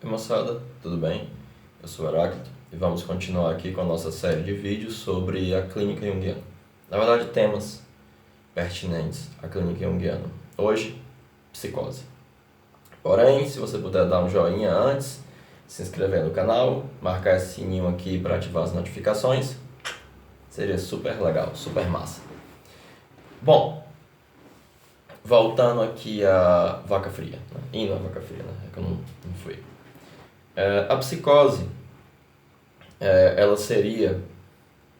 Oi moçada, tudo bem? Eu sou o Heráclito e vamos continuar aqui com a nossa série de vídeos sobre a clínica junguiana. Na verdade, temas pertinentes à clínica junguiana. Hoje, psicose. Porém, se você puder dar um joinha antes, se inscrever no canal, marcar esse sininho aqui para ativar as notificações, seria super legal, super massa. Bom, voltando aqui à vaca fria, né? Indo à vaca fria, né? É que eu não fui. A psicose, ela seria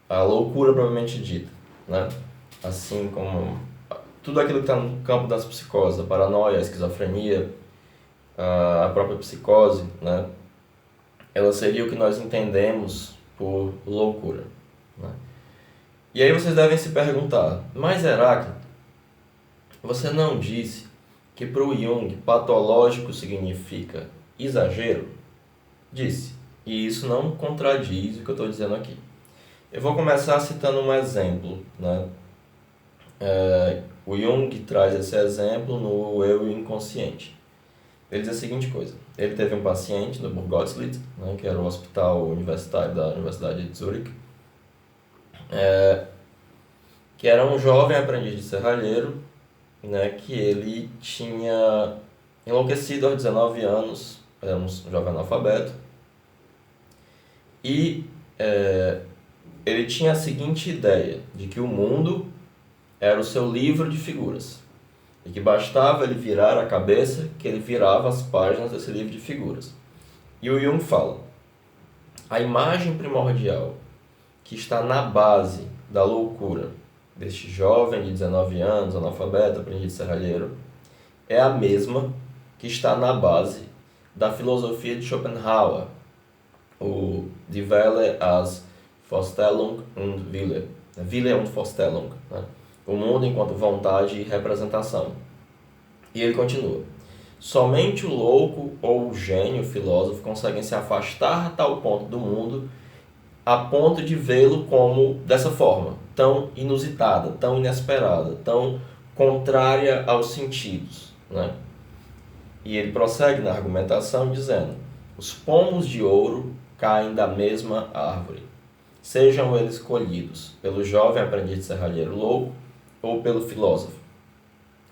a loucura propriamente dita, né? Assim como tudo aquilo que está no campo das psicoses, a paranoia, a esquizofrenia, a própria psicose, né? Ela seria o que nós entendemos por loucura, né? E aí vocês devem se perguntar, mas Heráclito, você não disse que para o Jung patológico significa exagero? Disse. E isso não contradiz o que eu estou dizendo aqui. Eu vou começar citando um exemplo, né? O Jung traz esse exemplo no Eu Inconsciente. Ele diz a seguinte coisa. Ele teve um paciente no Burgoslit, né, que era o hospital universitário da Universidade de Zurich, que era um jovem aprendiz de serralheiro, né, que ele tinha enlouquecido aos 19 anos, era um jovem analfabeto, e ele tinha a seguinte ideia, de que o mundo era o seu livro de figuras, e que bastava ele virar a cabeça que ele virava as páginas desse livro de figuras. E o Jung fala, a imagem primordial que está na base da loucura deste jovem de 19 anos, analfabeto, aprendiz de serralheiro, é a mesma que está na base da filosofia de Schopenhauer, o Die Welle als Vorstellung und Wille, Wille und Vorstellung, né? O mundo enquanto vontade e representação. E ele continua. Somente o louco ou o gênio filósofo conseguem se afastar a tal ponto do mundo, a ponto de vê-lo como dessa forma, tão inusitada, tão inesperada, tão contrária aos sentidos, né? E ele prossegue na argumentação dizendo, os pomos de ouro caem da mesma árvore, sejam eles colhidos pelo jovem aprendiz de serralheiro louco ou pelo filósofo.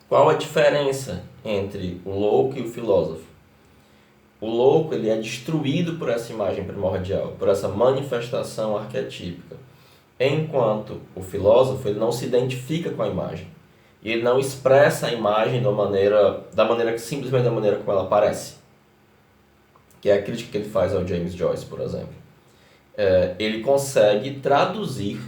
Qual a diferença entre o louco e o filósofo? O louco ele é destruído por essa imagem primordial, por essa manifestação arquetípica, enquanto o filósofo ele não se identifica com a imagem. E ele não expressa a imagem simplesmente da maneira como ela aparece. Que é a crítica que ele faz ao James Joyce, por exemplo. Ele consegue traduzir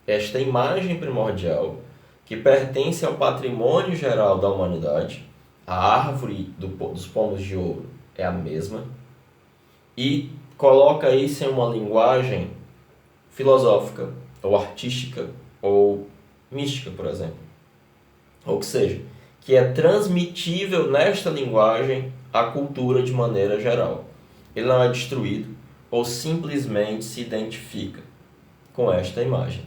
esta imagem primordial que pertence ao patrimônio geral da humanidade, a árvore dos pomos de ouro é a mesma, e coloca isso em uma linguagem filosófica, ou artística, ou mística, por exemplo. Ou que seja, que é transmitível nesta linguagem à cultura de maneira geral. Ele não é destruído ou simplesmente se identifica com esta imagem.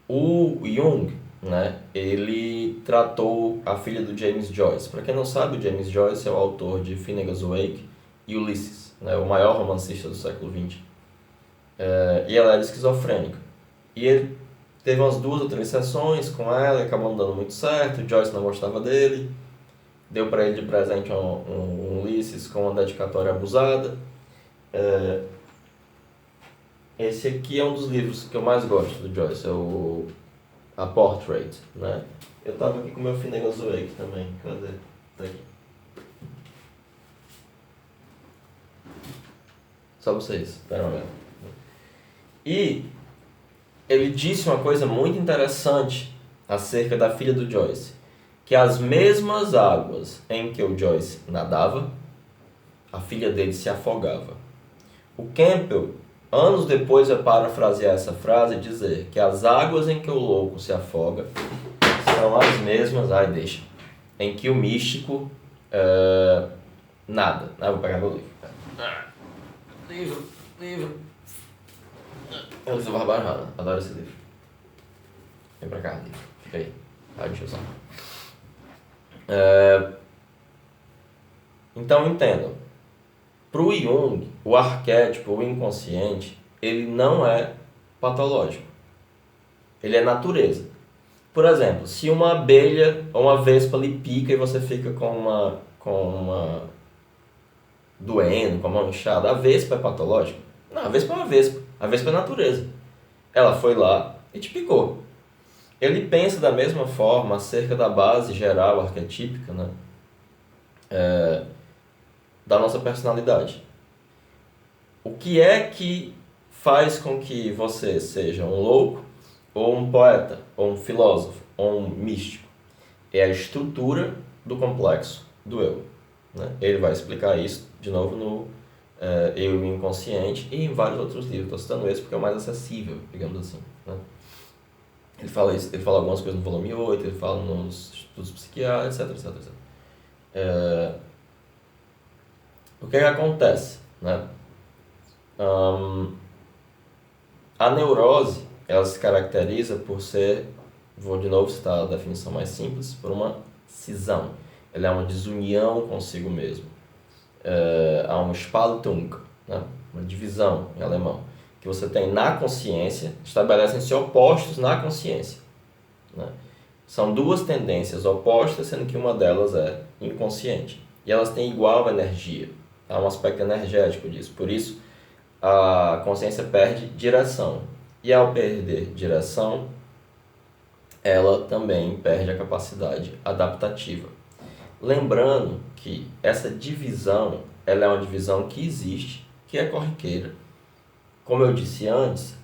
O Jung, né, ele tratou a filha do James Joyce. Para quem não sabe, o James Joyce é o autor de Finnegan's Wake e Ulisses, né, o maior romancista do século XX. E ela era esquizofrênica. E ele teve umas 2 ou 3 sessões com ela e acabou não dando muito certo. O Joyce não gostava dele. Deu para ele de presente um Ulisses com uma dedicatória abusada. Esse aqui é um dos livros que eu mais gosto do Joyce, A Portrait, né? Eu tava aqui com o meu Finnegan's Wake também, cadê? Tá aqui. Só vocês, pera um. E ele disse uma coisa muito interessante acerca da filha do Joyce, que as mesmas águas em que o Joyce nadava, a filha dele se afogava. O Campbell, anos depois, vai parafrasear essa frase e dizer que as águas em que o louco se afoga são as mesmas, em que o místico nada. Vou pegar meu livro. Livro. Eu sou barbarado, adoro esse livro. Vem pra cá, livro. Fica aí. Deixa eu só. Então entendam, para o Jung, o arquétipo, o inconsciente, ele não é patológico. Ele é natureza. Por exemplo, se uma abelha ou uma vespa lhe pica e você fica com uma doendo, com a mão inchada, a vespa é patológica? Não, a vespa é uma vespa. A vespa é natureza. Ela foi lá e te picou. Ele pensa da mesma forma acerca da base geral arquetípica, né? Da nossa personalidade. O que é que faz com que você seja um louco, ou um poeta, ou um filósofo, ou um místico? É a estrutura do complexo do eu. Né? Ele vai explicar isso de novo no Eu e o Inconsciente e em vários outros livros. Estou citando esse porque é o mais acessível, digamos assim. Né? Ele fala isso, ele fala algumas coisas no volume 8, ele fala nos estudos psiquiátricos, etc. O que acontece? Né? A neurose, ela se caracteriza por ser, vou de novo citar a definição mais simples, por uma cisão. Ela é uma desunião consigo mesmo. Há uma Spaltung, né? Uma divisão em alemão, que você tem na consciência, estabelecem-se opostos na consciência. Né? São duas tendências opostas, sendo que uma delas é inconsciente. E elas têm igual energia. Há um aspecto energético disso. Por isso, a consciência perde direção. E ao perder direção, ela também perde a capacidade adaptativa. Lembrando que essa divisão, ela é uma divisão que existe, que é corriqueira. Como eu disse antes,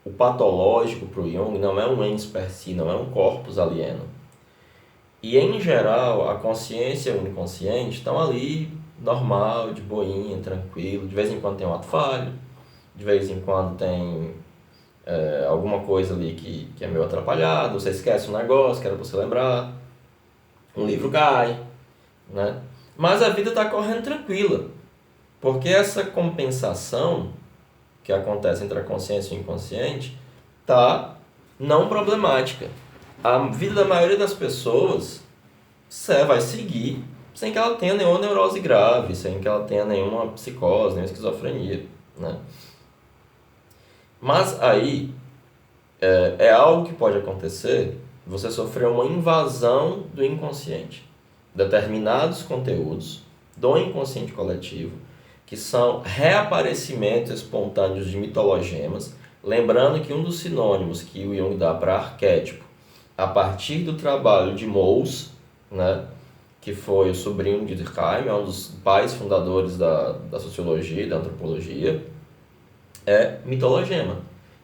o patológico para o Jung não é um ens per si, não é um corpus alieno. E, em geral, a consciência e o inconsciente estão ali, normal, de boinha, tranquilo. De vez em quando tem um ato falho, de vez em quando tem alguma coisa ali que é meio atrapalhado, você esquece um negócio que era para você lembrar, um livro cai, né? Mas a vida está correndo tranquila, porque essa compensação que acontece entre a consciência e o inconsciente está não problemática. A vida da maioria das pessoas vai seguir sem que ela tenha nenhuma neurose grave, sem que ela tenha nenhuma psicose, nenhuma esquizofrenia, né? Mas aí é algo que pode acontecer, você sofrer uma invasão do inconsciente. Determinados conteúdos do inconsciente coletivo, que são reaparecimentos espontâneos de mitologemas, lembrando que um dos sinônimos que o Jung dá para arquétipo, a partir do trabalho de Mohs, né, que foi o sobrinho de Durkheim, é um dos pais fundadores da sociologia e da antropologia, é mitologema.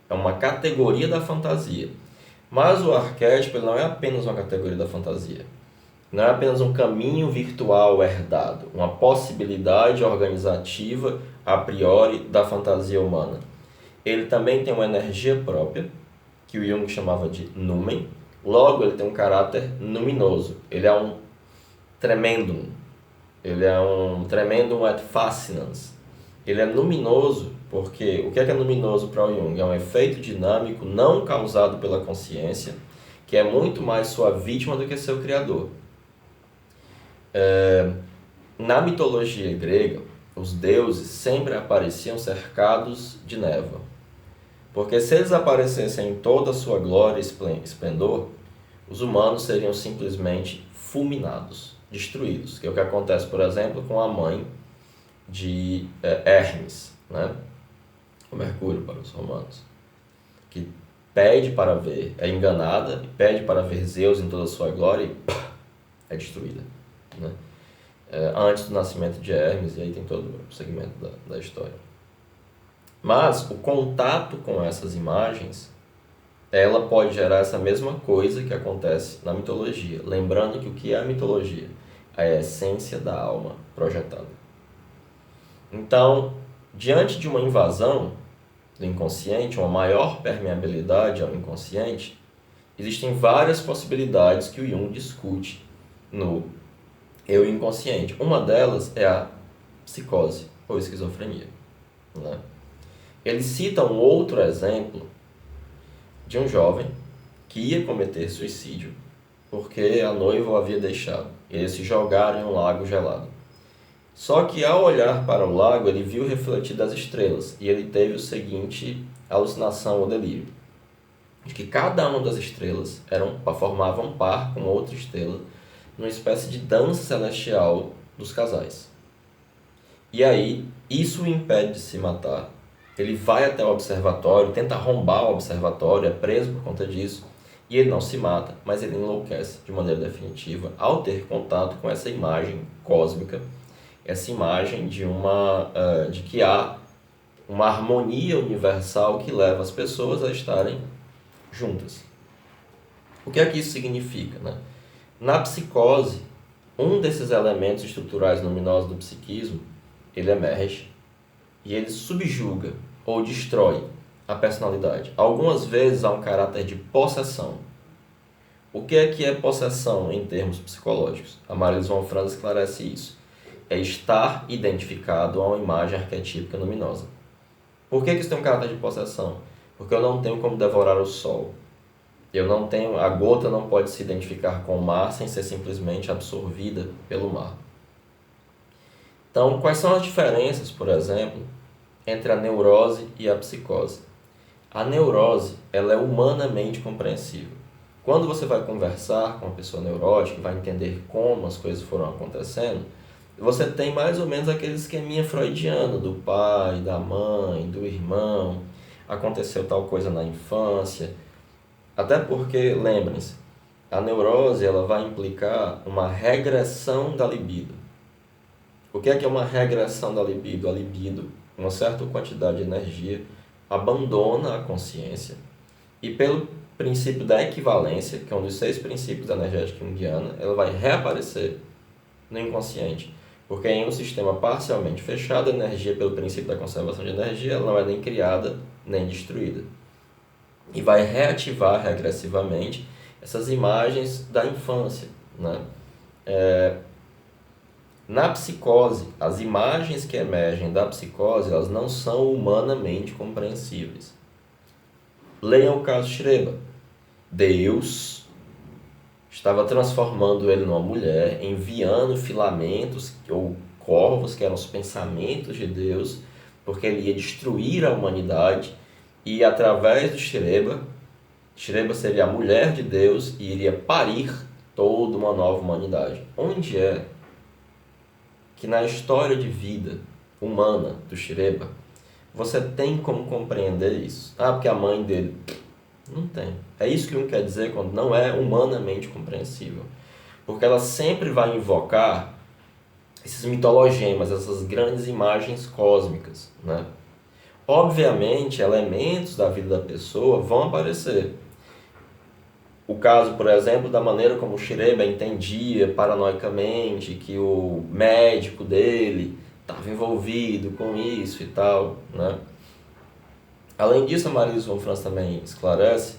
É uma categoria da fantasia. Mas o arquétipo ele não é apenas uma categoria da fantasia. Não é apenas um caminho virtual herdado, uma possibilidade organizativa a priori da fantasia humana. Ele também tem uma energia própria, que o Jung chamava de numen. Logo, ele tem um caráter luminoso. Ele é um tremendum. Ele é um tremendum et fascinans. Ele é luminoso porque o que é luminoso para o Jung? É um efeito dinâmico não causado pela consciência, que é muito mais sua vítima do que seu criador. Na mitologia grega, os deuses sempre apareciam cercados de névoa. Porque se eles aparecessem em toda a sua glória e esplendor, os humanos seriam simplesmente fulminados, destruídos. Que é o que acontece, por exemplo, com a mãe de Hermes, né? O Mercúrio para os romanos, que pede para ver, é enganada, e pede para ver Zeus em toda a sua glória e é destruída. Né? Antes do nascimento de Hermes, e aí tem todo o segmento da história. Mas o contato com essas imagens, ela pode gerar essa mesma coisa que acontece na mitologia. Lembrando que o que é a mitologia? A essência da alma projetada. Então, diante de uma invasão do inconsciente, uma maior permeabilidade ao inconsciente, existem várias possibilidades que o Jung discute no eu inconsciente. Uma delas é a psicose ou esquizofrenia. Né? Ele cita um outro exemplo de um jovem que ia cometer suicídio porque a noiva o havia deixado. Eles se jogaram em um lago gelado. Só que ao olhar para o lago, ele viu refletido as estrelas, e ele teve o seguinte alucinação ou delírio, de que cada uma das estrelas formava um par com outra estrela, numa espécie de dança celestial dos casais. E aí, isso o impede de se matar. Ele vai até o observatório, tenta arrombar o observatório, é preso por conta disso, e ele não se mata, mas ele enlouquece de maneira definitiva ao ter contato com essa imagem cósmica, essa imagem de que há uma harmonia universal que leva as pessoas a estarem juntas. O que é que isso significa, né? Na psicose, um desses elementos estruturais luminosos do psiquismo, ele emerge e ele subjuga ou destrói a personalidade. Algumas vezes há um caráter de possessão. O que é possessão em termos psicológicos? A Marisa von Franz esclarece isso. É estar identificado a uma imagem arquetípica luminosa. Por que isso tem um caráter de possessão? Porque eu não tenho como devorar o sol. A gota não pode se identificar com o mar sem ser simplesmente absorvida pelo mar. Então, quais são as diferenças, por exemplo, entre a neurose e a psicose? A neurose, ela é humanamente compreensível. Quando você vai conversar com uma pessoa neurótica, vai entender como as coisas foram acontecendo, você tem mais ou menos aquele esqueminha freudiano do pai, da mãe, do irmão, aconteceu tal coisa na infância. Até porque, lembrem-se, a neurose ela vai implicar uma regressão da libido. O que é uma regressão da libido? A libido, uma certa quantidade de energia, abandona a consciência e pelo princípio da equivalência, que é um dos 6 princípios da energética junguiana, ela vai reaparecer no inconsciente. Porque em um sistema parcialmente fechado, a energia, pelo princípio da conservação de energia, ela não é nem criada nem destruída. E vai reativar regressivamente essas imagens da infância, né? Na psicose, as imagens que emergem da psicose, elas não são humanamente compreensíveis. Leiam o caso Shreba. Deus estava transformando ele numa mulher, enviando filamentos ou corvos, que eram os pensamentos de Deus, porque ele ia destruir a humanidade, e através do Shreba seria a mulher de Deus e iria parir toda uma nova humanidade. Onde é que na história de vida humana do Shreba você tem como compreender isso? Porque a mãe dele... Não tem. É isso que um quer dizer quando não é humanamente compreensível. Porque ela sempre vai invocar esses mitologemas, essas grandes imagens cósmicas, né? Obviamente, elementos da vida da pessoa vão aparecer. O caso, por exemplo, da maneira como o Shreba entendia paranoicamente que o médico dele estava envolvido com isso e tal, né? Além disso, a Marisa von Franz também esclarece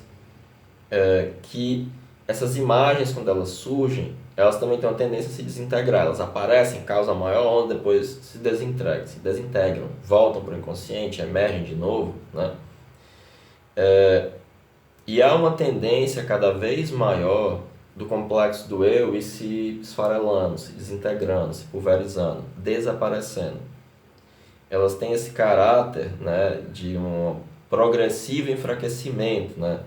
que essas imagens, quando elas surgem, elas também têm uma tendência a se desintegrar. Elas aparecem, causam maior onda, depois se desintegram, voltam para o inconsciente, emergem de novo, né? E há uma tendência cada vez maior do complexo do eu ir se esfarelando, se desintegrando, se pulverizando, desaparecendo. Elas têm esse caráter, né, de um progressivo enfraquecimento, né?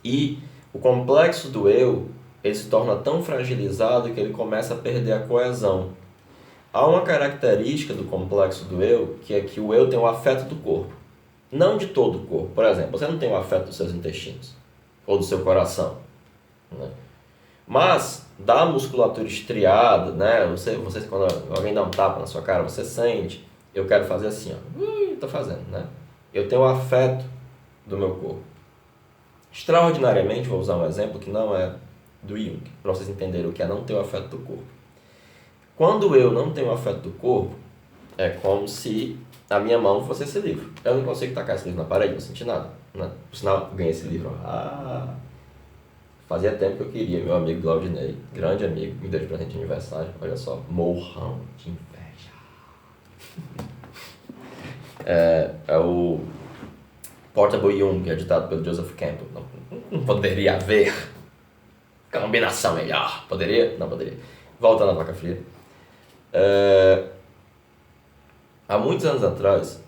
E o complexo do eu, ele se torna tão fragilizado que ele começa a perder a coesão. Há uma característica do complexo do eu, que é que o eu tem o afeto do corpo. Não de todo o corpo. Por exemplo, você não tem o afeto dos seus intestinos ou do seu coração, né? Mas da musculatura estriada, né? Você quando alguém dá um tapa na sua cara, você sente. Eu quero fazer assim, ó. Tô fazendo, né? Eu tenho o afeto do meu corpo. Extraordinariamente, vou usar um exemplo que não é do Jung, para vocês entenderem o que é não ter o afeto do corpo. Quando eu não tenho o afeto do corpo, é como se a minha mão fosse esse livro. Eu não consigo tacar esse livro na parede, não senti nada, né? Por sinal, eu ganhei esse livro. Fazia tempo que eu queria. Meu amigo Glaudinei, grande amigo, me deu de presente de aniversário. Olha só, morrão de inveja. É o Portable Jung, editado pelo Joseph Campbell. Não poderia haver Combinação melhor. Poderia? Não poderia. Voltando à vaca fria. Há muitos anos atrás,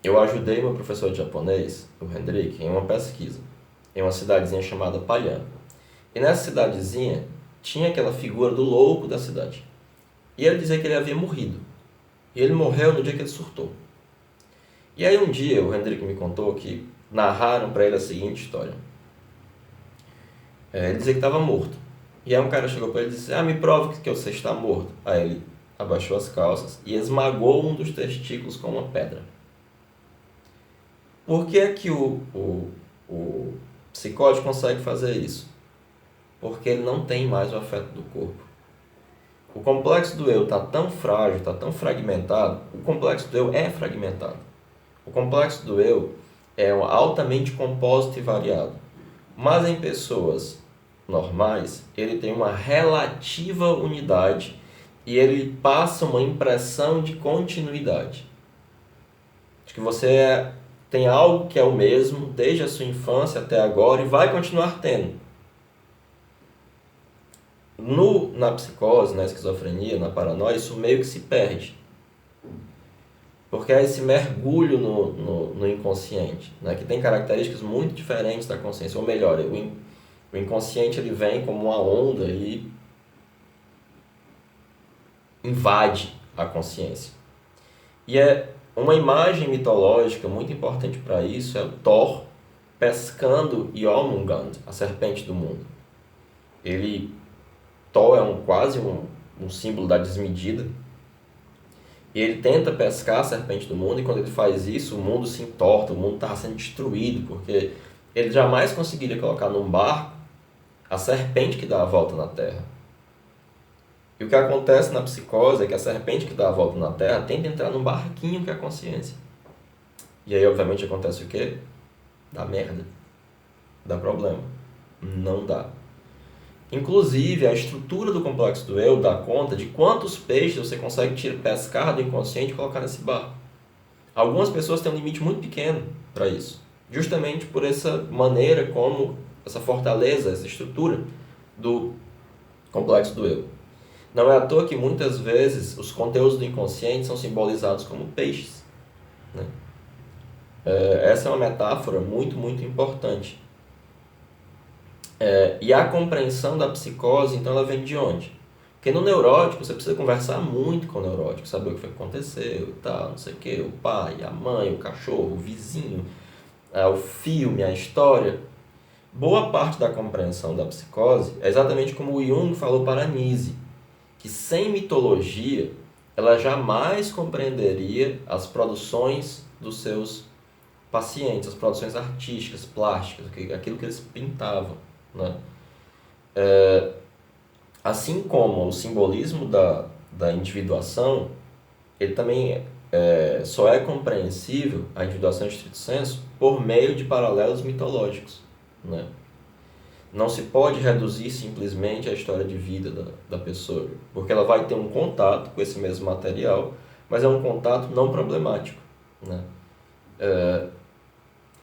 eu ajudei meu professor de japonês, o Hendrik, em uma pesquisa, em uma cidadezinha chamada Palhan. E nessa cidadezinha, tinha aquela figura do louco da cidade. E ele dizia que ele havia morrido. E ele morreu no dia que ele surtou. E aí um dia, o Hendrik me contou que narraram para ele a seguinte história. Ele dizia que estava morto. E aí um cara chegou para ele e disse, me prove que você está morto. Aí ele abaixou as calças e esmagou um dos testículos com uma pedra. Por que que o psicótico consegue fazer isso? Porque ele não tem mais o afeto do corpo. O complexo do eu está tão frágil, está tão fragmentado. O complexo do eu é fragmentado. O complexo do eu é altamente compósito e variado. Mas em pessoas normais, ele tem uma relativa unidade e ele passa uma impressão de continuidade. De que você tem algo que é o mesmo desde a sua infância até agora e vai continuar tendo. Na psicose, na esquizofrenia, na paranoia, isso meio que se perde. Porque é esse mergulho no inconsciente, né, que tem características muito diferentes da consciência. Ou melhor, o inconsciente ele vem como uma onda e invade a consciência. E uma imagem mitológica muito importante para isso é o Thor pescando Jormungand, a serpente do mundo. Thor é quase um símbolo da desmedida. E ele tenta pescar a serpente do mundo, e quando ele faz isso, o mundo se entorta, o mundo está sendo destruído, porque ele jamais conseguiria colocar num barco a serpente que dá a volta na Terra. E o que acontece na psicose é que a serpente que dá a volta na Terra tenta entrar num barquinho que é a consciência. E aí, obviamente, acontece o quê? Dá merda. Dá problema. Não dá. Inclusive, a estrutura do complexo do eu dá conta de quantos peixes você consegue pescar do inconsciente e colocar nesse barco. Algumas pessoas têm um limite muito pequeno para isso, justamente por essa maneira como essa fortaleza, essa estrutura do complexo do eu. Não é à toa que muitas vezes os conteúdos do inconsciente são simbolizados como peixes, né? Essa é uma metáfora muito, muito importante. E a compreensão da psicose, então, ela vem de onde? Porque no neurótico, você precisa conversar muito com o neurótico, saber o que foi que aconteceu, tal, não sei o que, o pai, a mãe, o cachorro, o vizinho, o filme, a história. Boa parte da compreensão da psicose é exatamente como o Jung falou para a Nise, que sem mitologia, ela jamais compreenderia as produções dos seus pacientes, as produções artísticas, plásticas, aquilo que eles pintavam, né? Assim como o simbolismo da individuação, ele também só é compreensível, a individuação em estrito senso, por meio de paralelos mitológicos, né? Não se pode reduzir simplesmente a história de vida da pessoa, porque ela vai ter um contato com esse mesmo material, mas é um contato não problemático, né?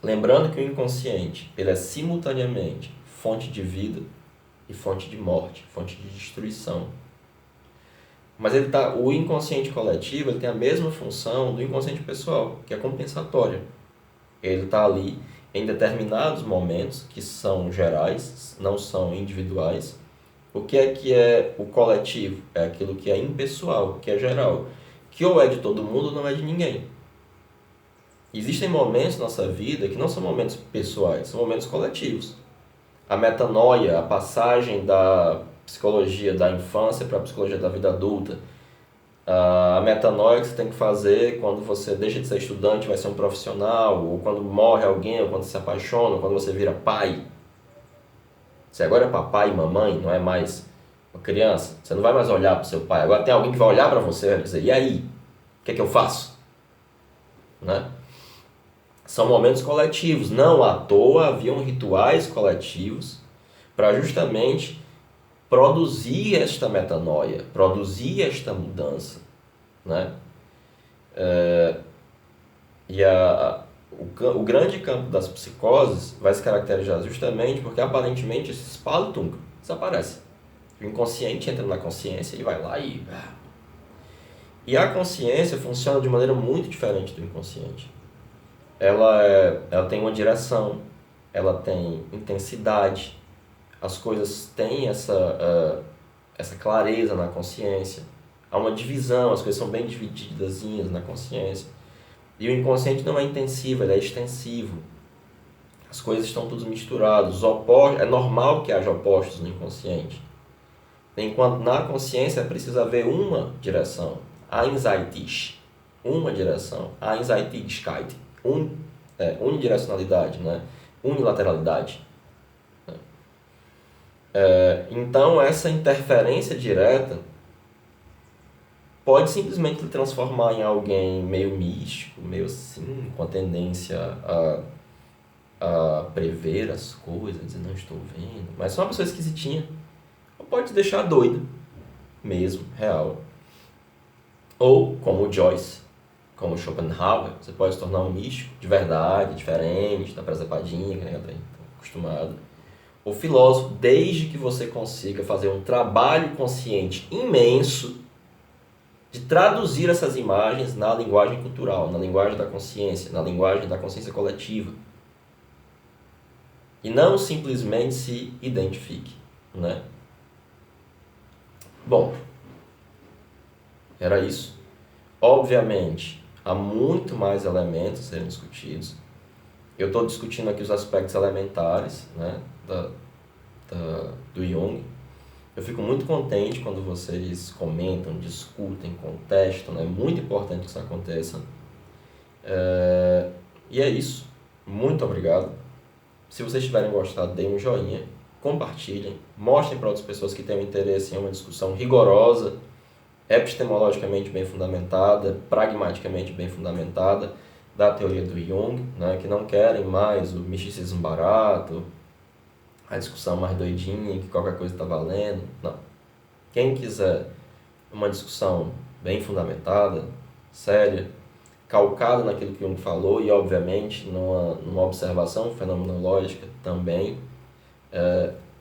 Lembrando que o inconsciente ele é simultaneamente fonte de vida e fonte de morte, fonte de destruição. Mas o inconsciente coletivo ele tem a mesma função do inconsciente pessoal, que é compensatória. Ele está ali em determinados momentos que são gerais, não são individuais. O que é o coletivo? É aquilo que é impessoal, que é geral, que ou é de todo mundo ou não é de ninguém. Existem momentos na nossa vida que não são momentos pessoais, são momentos coletivos. A metanoia, a passagem da psicologia da infância para a psicologia da vida adulta. A metanoia que você tem que fazer quando você deixa de ser estudante e vai ser um profissional, ou quando morre alguém, ou quando se apaixona, ou quando você vira pai. Você agora é papai e mamãe, não é mais uma criança. Você não vai mais olhar para o seu pai. Agora tem alguém que vai olhar para você e vai dizer, e aí? O que é que eu faço? Né? São momentos coletivos. Não à toa haviam rituais coletivos para justamente produzir esta metanoia, produzir esta mudança, né? O grande campo das psicoses vai se caracterizar justamente porque aparentemente esses Spaltung, desaparece. O inconsciente entra na consciência e vai lá e... E a consciência funciona de maneira muito diferente do inconsciente. Ela tem uma direção, ela tem intensidade, as coisas têm essa clareza na consciência, há uma divisão, as coisas são bem divididazinhas na consciência. E o inconsciente não é intensivo, ele é extensivo. As coisas estão todas misturadas, os opostos, é normal que haja opostos no inconsciente. Enquanto na consciência precisa haver uma direção, einseitig, uma direção, Einseitigkeit, unidirecionalidade, né? Unilateralidade. Então essa interferência direta pode simplesmente lhe transformar em alguém meio místico, meio assim, com a tendência a prever as coisas, dizer, não estou vendo, mas só uma pessoa esquisitinha. Ou pode te deixar doido, mesmo, real. Ou, como o Joyce, como o Schopenhauer, você pode se tornar um místico de verdade, diferente, da presepadinha, que nem eu tenho acostumado. O filósofo, desde que você consiga fazer um trabalho consciente imenso de traduzir essas imagens na linguagem cultural, na linguagem da consciência, na linguagem da consciência coletiva. E não simplesmente se identifique, né? Bom, era isso. Obviamente, há muito mais elementos a serem discutidos. Eu estou discutindo aqui os aspectos elementares, né, do Jung. Eu fico muito contente quando vocês comentam, discutem, contestam. É muito importante que isso aconteça. E é isso. Muito obrigado. Se vocês tiverem gostado, deem um joinha, compartilhem, mostrem para outras pessoas que tenham interesse em uma discussão rigorosa, epistemologicamente bem fundamentada, pragmaticamente bem fundamentada, da teoria do Jung, né, que não querem mais o misticismo barato, a discussão mais doidinha, que qualquer coisa está valendo. Não. Quem quiser uma discussão bem fundamentada, séria, calcada naquilo que Jung falou e, obviamente, numa observação fenomenológica também,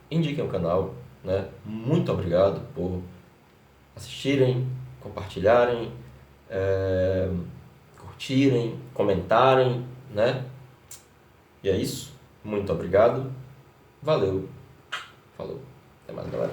indiquem o canal. Né? Muito obrigado por assistirem, compartilharem, curtirem, comentarem, né? E é isso. Muito obrigado. Valeu. Falou. Até mais, galera.